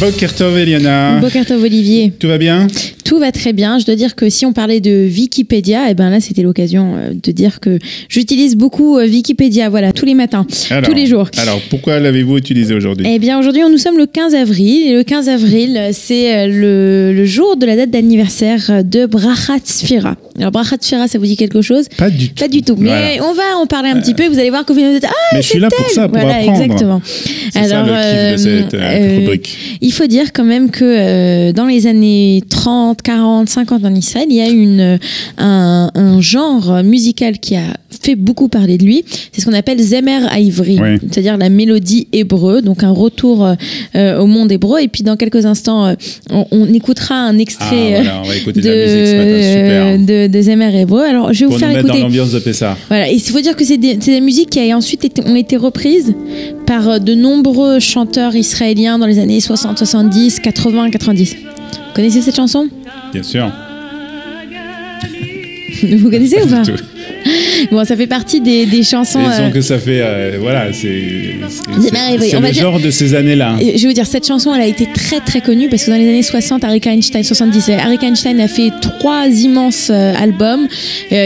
Boker Tov, Eliana. Boker Tov, Olivier. Tout va bien? Tout va très bien. Je dois dire que si on parlait de Wikipédia, et ben là c'était l'occasion de dire que j'utilise beaucoup Wikipédia, voilà, tous les matins, tous les jours. Alors pourquoi l'avez-vous utilisé aujourd'hui? Eh bien aujourd'hui nous sommes le 15 avril et le 15 avril c'est le jour de la date d'anniversaire de Brachat Sfira. Alors Brachat Sfira, ça vous dit quelque chose? Pas du tout. Pas du tout. Mais voilà, on va en parler un petit peu. Vous allez voir que vous êtes mais je suis là pour ça, pour voilà, apprendre. Exactement. C'est alors ça le kiff de cette rubrique. Il faut dire quand même que dans les années 30, 40, 50 en Israël, il y a un genre musical qui a fait beaucoup parler de lui. C'est ce qu'on appelle Zemer Haïvri, oui. C'est-à-dire la mélodie hébreu, donc un retour au monde hébreu. Et puis dans quelques instants, on écoutera un extrait on va écouter de la musique ce matin, super. de Zemer hébreu. Alors je vais vous faire écouter. Pour nous mettre dans l'ambiance de Pessah. Voilà, et il faut dire que c'est des musiques qui ensuite ont été reprises par de nombreux chanteurs israéliens dans les années 60, 70, 80, 90. Vous connaissez cette chanson? Bien sûr. Vous connaissez ou pas? Tout. Bon, ça fait partie des chansons. Disons que ça fait, voilà, c'est le genre de ces années-là. Je veux dire, cette chanson, elle a été très très connue parce que dans les années 60, Arik Einstein, 70, Arik Einstein a fait 3 immenses albums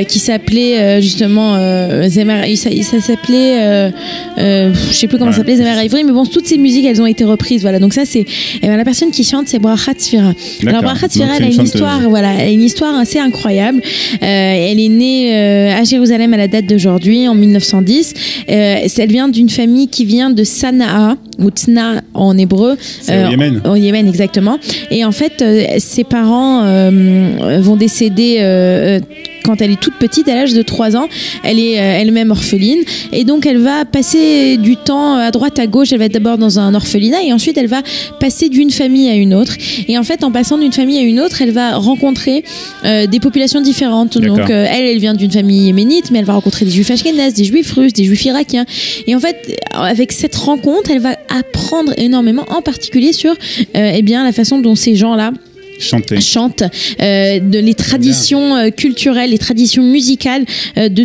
qui s'appelaient justement Zemer. Ça s'appelait, je sais plus comment ça s'appelait, Zemer Haïvri, mais bon, toutes ces musiques, elles ont été reprises. Voilà, donc ça, c'est la personne qui chante, c'est Brachat Sfira. Alors Brachat Sfira, elle a une histoire, voilà, elle a une histoire assez incroyable. Elle est née à Jérusalem à la date d'aujourd'hui, en 1910. Elle vient d'une famille qui vient de Sanaa, ou Tzna en hébreu. C'est au Yémen. Au Yémen, exactement. Et en fait, ses parents vont décéder quand elle est toute petite, à l'âge de 3 ans. Elle est elle-même orpheline. Et donc, elle va passer du temps à droite, à gauche. Elle va être d'abord dans un orphelinat et ensuite, elle va passer d'une famille à une autre. Et en fait, en passant d'une famille à une autre, elle va rencontrer des populations différentes. Donc, elle vient d'une famille yéménite, mais elle va rencontrer des juifs ashkénazes, des juifs russes, des juifs irakiens. Et en fait, avec cette rencontre, elle va apprendre énormément, en particulier sur eh bien, la façon dont ces gens-là chantent, les traditions culturelles, les traditions musicales de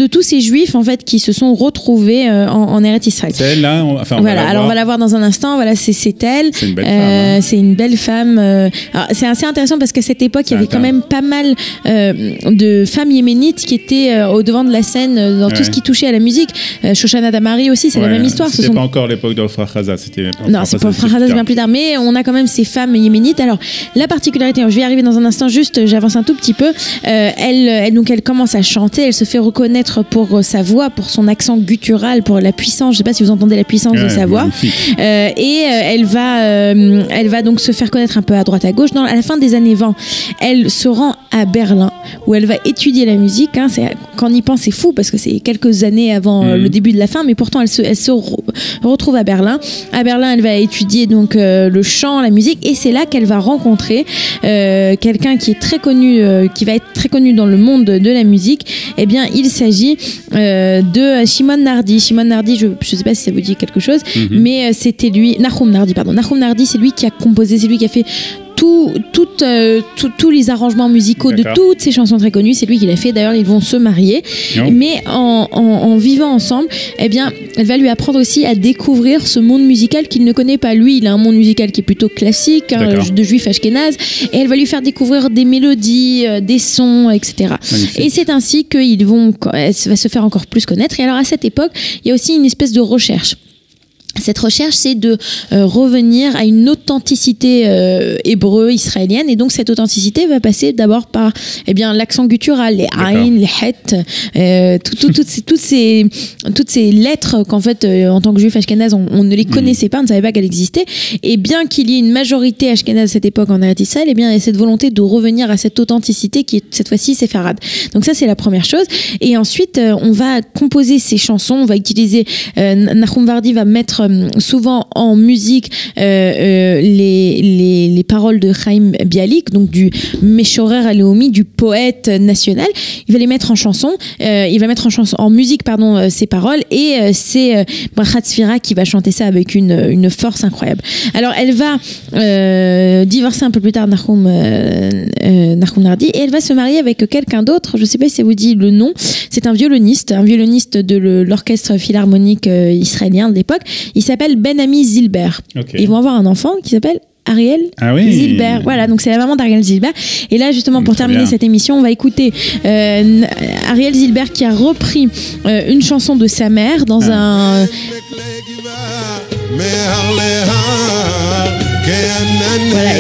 tous ces juifs en fait qui se sont retrouvés en Eretz Israël. C'est elle là, voilà. Alors on va la voir dans un instant. Voilà, c'est elle. C'est une belle femme. C'est une belle femme. Alors, c'est assez intéressant parce qu'à cette époque, il y avait quand même pas mal de femmes yéménites qui étaient au devant de la scène dans tout ce qui touchait à la musique. Shoshana Damari aussi, c'est la même histoire. C'était pas encore l'époque d'Ofra Haza. Non, c'est pas Ofra Haza, c'est bien plus tard. Mais on a quand même ces femmes yéménites. Alors la particularité, je vais y arriver dans un instant. Juste, j'avance un tout petit peu. Elle commence à chanter. Elle se fait reconnaître pour sa voix, pour son accent guttural, pour la puissance. Je sais pas si vous entendez la puissance de sa voix. Et elle va donc se faire connaître un peu à droite à gauche. À la fin des années 20, elle se rend à Berlin où elle va étudier la musique. Quand on y pense, c'est fou parce que c'est quelques années avant le début de la fin, mais pourtant elle se retrouve à Berlin. À Berlin, elle va étudier donc le chant, la musique, et c'est là qu'elle va rencontrer quelqu'un qui est très connu, qui va être très connu dans le monde de la musique. Eh bien, il s'agit de Shimon Nardi. Shimon Nardi, je ne sais pas si ça vous dit quelque chose, mais c'était lui, Nahum Nardi, pardon. Nahum Nardi, c'est lui qui a composé, c'est lui qui a fait tous les arrangements musicaux de toutes ces chansons très connues. C'est lui qui l'a fait. D'ailleurs, ils vont se marier. Mais en vivant ensemble, eh bien, elle va lui apprendre aussi à découvrir ce monde musical qu'il ne connaît pas. Lui, il a un monde musical qui est plutôt classique, de juifs ashkénazes, et elle va lui faire découvrir des mélodies, des sons, etc. Magnifique. Et c'est ainsi qu'elle va se faire encore plus connaître. Et alors, à cette époque, il y a aussi une espèce de recherche. Cette recherche, c'est de revenir à une authenticité hébreu, israélienne. Et donc, cette authenticité va passer d'abord par l'accent guttural, les aïn, les het, toutes ces lettres qu'en fait, en tant que juif ashkénaze, on ne les connaissait pas, on ne savait pas qu'elles existaient. Et bien qu'il y ait une majorité ashkénaze à cette époque en Eretz Israël, il y a cette volonté de revenir à cette authenticité qui est cette fois-ci séfarade. Donc ça, c'est la première chose. Et ensuite, on va composer ces chansons, on va utiliser, Nahum Vardi va mettre souvent en musique les paroles de Chaim Bialik, donc du Meshorer Aleomi, du poète national. Il va les mettre en chanson, en musique, ces paroles, et c'est Brachat Sfira qui va chanter ça avec une force incroyable. Alors elle va divorcer un peu plus tard, Nahum Nardi, et elle va se marier avec quelqu'un d'autre. Je ne sais pas si ça vous dit le nom. C'est un violoniste de l'orchestre philharmonique israélien de l'époque. Il s'appelle Ben Ami Zilber. Ils vont avoir un enfant qui s'appelle Ariel Zilber. Voilà, donc c'est la maman d'Ariel Zilber. Et là, justement, pour terminer cette émission, on va écouter Ariel Zilber qui a repris une chanson de sa mère dans un... Voilà,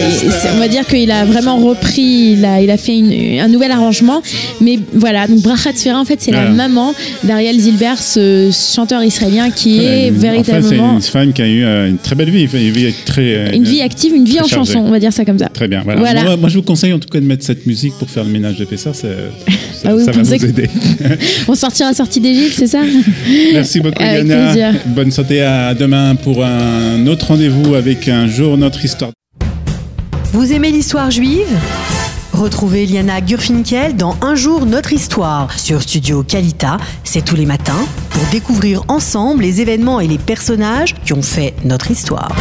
on va dire qu'il a vraiment repris, il a fait un nouvel arrangement, mais voilà, donc Bracha Tzfira, en fait, c'est la maman d'Ariel Zilber, ce chanteur israélien qui est véritablement... En fait, c'est une femme qui a eu une très belle vie, une vie active, une vie en chanson, on va dire ça comme ça. Très bien, voilà. Moi, je vous conseille en tout cas de mettre cette musique pour faire le ménage de Pessah, ça va vous aider. On sortira sortie d'Égypte, c'est ça? Merci beaucoup, Liana. Bonne santé, à demain pour un autre rendez-vous avec un jour notre histoire. Vous aimez l'histoire juive? Retrouvez Liana Gurfinkel dans Un jour notre histoire sur Studio Kalita, c'est tous les matins, pour découvrir ensemble les événements et les personnages qui ont fait notre histoire.